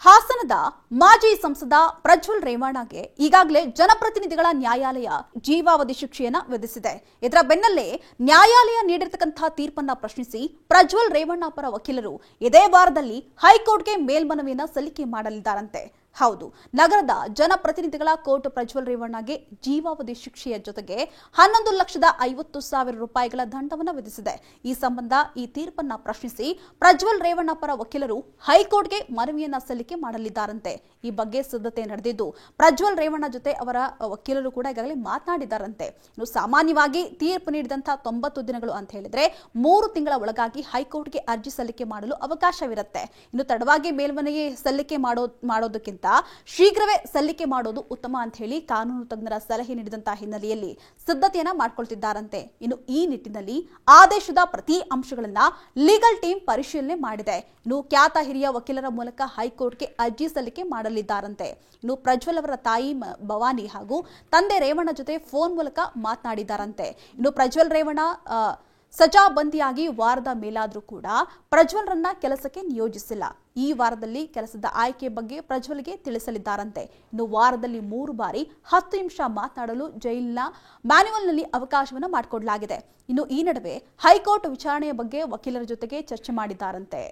ಹಾಸನದ ಮಾಜಿ ಸಂಸದ ಪ್ರಜ್ವಲ್ ರೇವಣ್ಣಗೆ ಈಗಾಗಲೇ ಜನಪ್ರತಿನಿಧಿಗಳ ನ್ಯಾಯಾಲಯ ಜೀವಾವಧಿ ಶಿಕ್ಷೆಯನ್ನ ವಿಧಿಸಿದೆ. ಇದರ ಬೆನ್ನಲ್ಲೇ ನ್ಯಾಯಾಲಯ ನೀಡಿರತಕ್ಕಂತಹ ತೀರ್ಪನ್ನ ಪ್ರಶ್ನಿಸಿ ಪ್ರಜ್ವಲ್ ರೇವಣ್ಣ ಪರ ವಕೀಲರು ಇದೇ ವಾರದಲ್ಲಿ ಹೈಕೋರ್ಟ್ಗೆ ಮೇಲ್ಮನವಿಯನ್ನ ಸಲ್ಲಿಕೆ ಮಾಡಲಿದ್ದಾರಂತೆ. ಹೌದು, ನಗರದ ಜನಪ್ರತಿನಿಧಿಗಳ ಕೋರ್ಟ್ ಪ್ರಜ್ವಲ್ ರೇವಣ್ಣಗೆ ಜೀವಾವಧಿ ಶಿಕ್ಷೆಯ ಜೊತೆಗೆ 11,50,000 ರೂಪಾಯಿಗಳ ದಂಡವನ್ನು ವಿಧಿಸಿದೆ. ಈ ಸಂಬಂಧ ಈ ತೀರ್ಪನ್ನ ಪ್ರಶ್ನಿಸಿ ಪ್ರಜ್ವಲ್ ರೇವಣ್ಣ ಪರ ವಕೀಲರು ಹೈಕೋರ್ಟ್ಗೆ ಮನವಿಯನ್ನ ಸಲ್ಲಿಕೆ ಮಾಡಲಿದ್ದಾರಂತೆ. ಈ ಬಗ್ಗೆ ಸಿದ್ಧತೆ ನಡೆದಿದ್ದು ಪ್ರಜ್ವಲ್ ರೇವಣ್ಣ ಜೊತೆ ಅವರ ವಕೀಲರು ಕೂಡ ಈಗಾಗಲೇ ಮಾತನಾಡಿದ್ದಾರಂತೆ. ಇನ್ನು ಸಾಮಾನ್ಯವಾಗಿ ತೀರ್ಪು ನೀಡಿದಂತಹ 90 ದಿನಗಳು ಅಂತ ಹೇಳಿದ್ರೆ 3 ತಿಂಗಳ ಒಳಗಾಗಿ ಹೈಕೋರ್ಟ್ಗೆ ಅರ್ಜಿ ಸಲ್ಲಿಕೆ ಮಾಡಲು ಅವಕಾಶವಿರುತ್ತೆ. ಇನ್ನು ತಡವಾಗಿ ಮೇಲ್ಮನವಿ ಸಲ್ಲಿಕೆ ಮಾಡೋದಕ್ಕಿಂತ ಶೀಘ್ರವೇ ಸಲ್ಲಿಕೆ ಮಾಡೋದು ಉತ್ತಮ ಅಂತ ಹೇಳಿ ಕಾನೂನು ತಜ್ಞರ ಸಲಹೆ ನೀಡಿದಂತಹ ಹಿನ್ನೆಲೆಯಲ್ಲಿ ಸಿದ್ಧತೆಯನ್ನ ಮಾಡಿಕೊಳ್ತಿದ್ದಾರಂತೆ. ಇನ್ನು ಈ ನಿಟ್ಟಿನಲ್ಲಿ ಆದೇಶದ ಪ್ರತಿ ಅಂಶಗಳನ್ನ ಲೀಗಲ್ ಟೀಮ್ ಪರಿಶೀಲನೆ ಮಾಡಿದೆ. ಇನ್ನು ಖ್ಯಾತ ಹಿರಿಯ ವಕೀಲರ ಮೂಲಕ ಹೈಕೋರ್ಟ್ಗೆ ಅರ್ಜಿ ಸಲ್ಲಿಕೆ ಮಾಡಲಿದ್ದಾರಂತೆ. ಇನ್ನು ಪ್ರಜ್ವಲ್ ಅವರ ತಾಯಿ ಭವಾನಿ ಹಾಗೂ ತಂದೆ ರೇವಣ್ಣ ಜೊತೆ ಫೋನ್ ಮೂಲಕ ಮಾತನಾಡಿದ್ದಾರಂತೆ. ಇನ್ನು ಪ್ರಜ್ವಲ್ ರೇವಣ್ಣ ಸಜಾಬಂದಿಯಾಗಿ ವಾರದ ಮೇಲಾದರೂ ಕೂಡ ಪ್ರಜ್ವಲ್ರನ್ನ ಕೆಲಸಕ್ಕೆ ನಿಯೋಜಿಸಿಲ್ಲ. ಈ ವಾರದಲ್ಲಿ ಕೆಲಸದ ಆಯ್ಕೆ ಬಗ್ಗೆ ಪ್ರಜ್ವಲ್ಗೆ ತಿಳಿಸಲಿದ್ದಾರಂತೆ. ಇನ್ನು ವಾರದಲ್ಲಿ 3 ಬಾರಿ 10 ನಿಮಿಷ ಮಾತನಾಡಲು ಜೈಲಿನ ಮ್ಯಾನ್ಯುವಲ್ನಲ್ಲಿ ಅವಕಾಶವನ್ನು ಮಾಡಿಕೊಡಲಾಗಿದೆ. ಇನ್ನು ಈ ನಡುವೆ ಹೈಕೋರ್ಟ್ ವಿಚಾರಣೆಯ ಬಗ್ಗೆ ವಕೀಲರ ಜೊತೆಗೆ ಚರ್ಚೆ ಮಾಡಿದ್ದಾರಂತೆ.